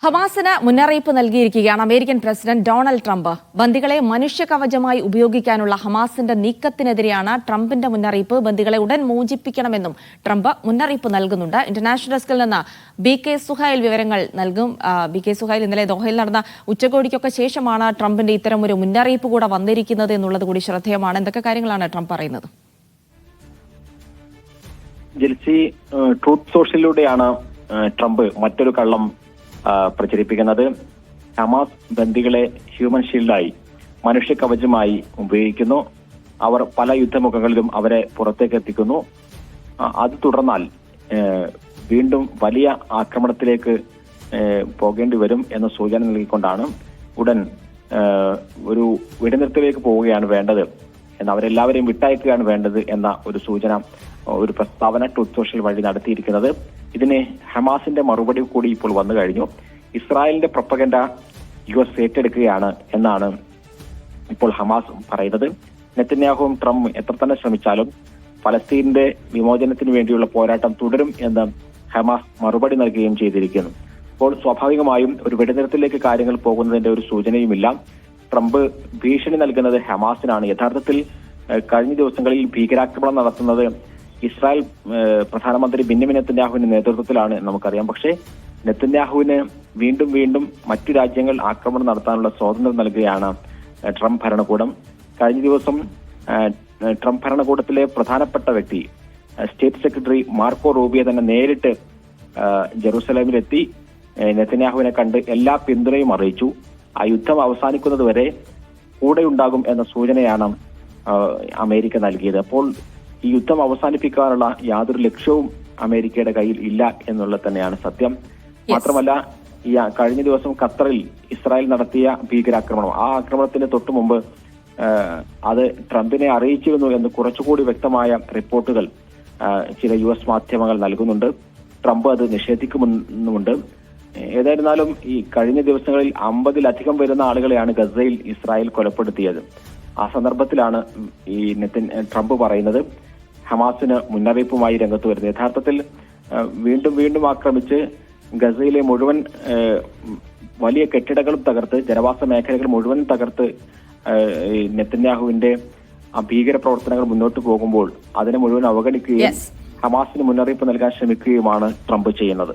ഹമാസിന് മുന്നറിയിപ്പ് നൽകിയിരിക്കുകയാണ് അമേരിക്കൻ പ്രസിഡന്റ് ഡൊണാൾഡ് ട്രംപ്. ബന്ദികളെ മനുഷ്യകവചമായി ഉപയോഗിക്കാനുള്ള ഹമാസിന്റെ നീക്കത്തിനെതിരെയാണ് ട്രംപിന്റെ മുന്നറിയിപ്പ്. ബന്ദികളെ ഉടൻ മോചിപ്പിക്കണമെന്നും ട്രംപ് മുന്നറിയിപ്പ് നൽകുന്നുണ്ട്. ഇന്റർനാഷണൽ ഡെസ്കിൽ നിന്ന് ബി.കെ. സുഹൈൽ വിവരങ്ങൾ നൽകും. ബി.കെ. സുഹൈൽ, ഇന്നലെ ദോഹയിൽ നടന്ന ഉച്ചകോടിക്കൊക്കെ ശേഷമാണ് ട്രംപിന്റെ ഇത്തരം ഒരു മുന്നറിയിപ്പ് കൂടെ വന്നിരിക്കുന്നത് എന്നുള്ളത് കൂടി ശ്രദ്ധേയമാണ്. എന്തൊക്കെ കാര്യങ്ങളാണ് ട്രംപ് പറയുന്നത്? ജെൽസി, ട്രൂത്ത് സോഷ്യലിലൂടെയാണ് ട്രംപ് മറ്റൊരു കള്ളം പ്രചരിപ്പിക്കുന്നത്. ഹമാസ് ബന്ദികളെ ഹ്യൂമൻ ഷീൽഡായി, മനുഷ്യ കവചമായി ഉപയോഗിക്കുന്നു. അവർ പല യുദ്ധമുഖങ്ങളിലും അവരെ പുറത്തേക്ക് എത്തിക്കുന്നു. അത് തുടർന്നാൽ വീണ്ടും വലിയ ആക്രമണത്തിലേക്ക് പോകേണ്ടി വരും എന്ന സൂചന നൽകിക്കൊണ്ടാണ് ഉടൻ ഒരു വെടിനിർത്തലേക്ക് പോവുകയാണ് വേണ്ടത് അവരെല്ലാവരെയും വിട്ടയക്കുകയാണ് വേണ്ടത് എന്ന ഒരു സൂചന, ഒരു പ്രസ്താവന ട്രൂത്ത് സോഷ്യൽ വഴി നടത്തിയിരിക്കുന്നത്. ഇതിന് ഹമാസിന്റെ മറുപടി കൂടി ഇപ്പോൾ വന്നു കഴിഞ്ഞു. ഇസ്രായേലിന്റെ പ്രൊപ്പഗൻഡ US ഏറ്റെടുക്കുകയാണ് എന്നാണ് ഇപ്പോൾ ഹമാസ് പറയുന്നത്. നെതന്യാഹുവും ട്രംപ് എത്ര തന്നെ ശ്രമിച്ചാലും ഫലസ്തീനിന്റെ വിമോചനത്തിന് വേണ്ടിയുള്ള പോരാട്ടം തുടരും എന്ന് ഹമാസ് മറുപടി നൽകുകയും ചെയ്തിരിക്കുന്നു. അപ്പോൾ സ്വാഭാവികമായും ഒരു വെടിനിർത്തലിലേക്ക് കാര്യങ്ങൾ പോകുന്നതിന്റെ ഒരു സൂചനയുമില്ല. ട്രംപ് ഭീഷണി നൽകുന്നത് ഹമാസിനാണ്. യഥാർത്ഥത്തിൽ കഴിഞ്ഞ ദിവസങ്ങളിൽ ഭീകരാക്രമണം നടത്തുന്നത് ഇസ്രായേൽ പ്രധാനമന്ത്രി ബെന്യാമിൻ നെതന്യാഹുവിന്റെ നേതൃത്വത്തിലാണ് നമുക്കറിയാം. പക്ഷേ നെതന്യാഹുവിന് വീണ്ടും വീണ്ടും മറ്റു രാജ്യങ്ങൾ ആക്രമണം നടത്താനുള്ള സ്വാതന്ത്ര്യം നൽകുകയാണ് ട്രംപ് ഭരണകൂടം. കഴിഞ്ഞ ദിവസം ട്രംപ് ഭരണകൂടത്തിലെ പ്രധാനപ്പെട്ട വ്യക്തി, സ്റ്റേറ്റ് സെക്രട്ടറി മാർക്കോ റൂബിയോ തന്നെ നേരിട്ട് ജെറൂസലേമിലെത്തി നെതന്യാഹുവിനെ കണ്ട് എല്ലാ പിന്തുണയും അറിയിച്ചു. ആ യുദ്ധം അവസാനിക്കുന്നതുവരെ കൂടെയുണ്ടാകും എന്ന സൂചനയാണ് അമേരിക്ക നൽകിയത്. അപ്പോൾ ഈ യുദ്ധം അവസാനിപ്പിക്കാനുള്ള യാതൊരു ലക്ഷ്യവും അമേരിക്കയുടെ കയ്യിൽ ഇല്ല എന്നുള്ളത് തന്നെയാണ് സത്യം. മാത്രമല്ല, ഈ കഴിഞ്ഞ ദിവസം ഖത്തറിൽ ഇസ്രായേൽ നടത്തിയ ഭീകരാക്രമണം, ആ ആക്രമണത്തിന് തൊട്ടു മുമ്പ് അത് ട്രംപിനെ അറിയിച്ചിരുന്നു എന്ന് കുറച്ചുകൂടി വ്യക്തമായ റിപ്പോർട്ടുകൾ ചില US മാധ്യമങ്ങൾ നൽകുന്നുണ്ട്. ട്രംപ് അത് നിഷേധിക്കുന്നുമുണ്ട്. ഏതായിരുന്നാലും ഈ കഴിഞ്ഞ ദിവസങ്ങളിൽ 50-ലധികം വരുന്ന ആളുകളെയാണ് ഗസയിൽ ഇസ്രായേൽ കൊലപ്പെടുത്തിയത്. ആ സന്ദർഭത്തിലാണ് ഈ ട്രംപ് പറയുന്നത് ഹമാസിന് മുന്നറിയിപ്പുമായി രംഗത്ത് വരുന്നത്. യഥാർത്ഥത്തിൽ വീണ്ടും വീണ്ടും ആക്രമിച്ച് ഗസയിലെ മുഴുവൻ വലിയ കെട്ടിടങ്ങളും തകർത്ത്, ജനവാസ മേഖലകൾ മുഴുവൻ തകർത്ത് നെതന്യാഹുവിന്റെ ആ ഭീകര പ്രവർത്തനങ്ങൾ മുന്നോട്ട് പോകുമ്പോൾ അതിനെ മുഴുവൻ അവഗണിക്കുകയും ഹമാസിന് മുന്നറിയിപ്പ് നൽകാൻ ശ്രമിക്കുകയുമാണ് ട്രംപ് ചെയ്യുന്നത്.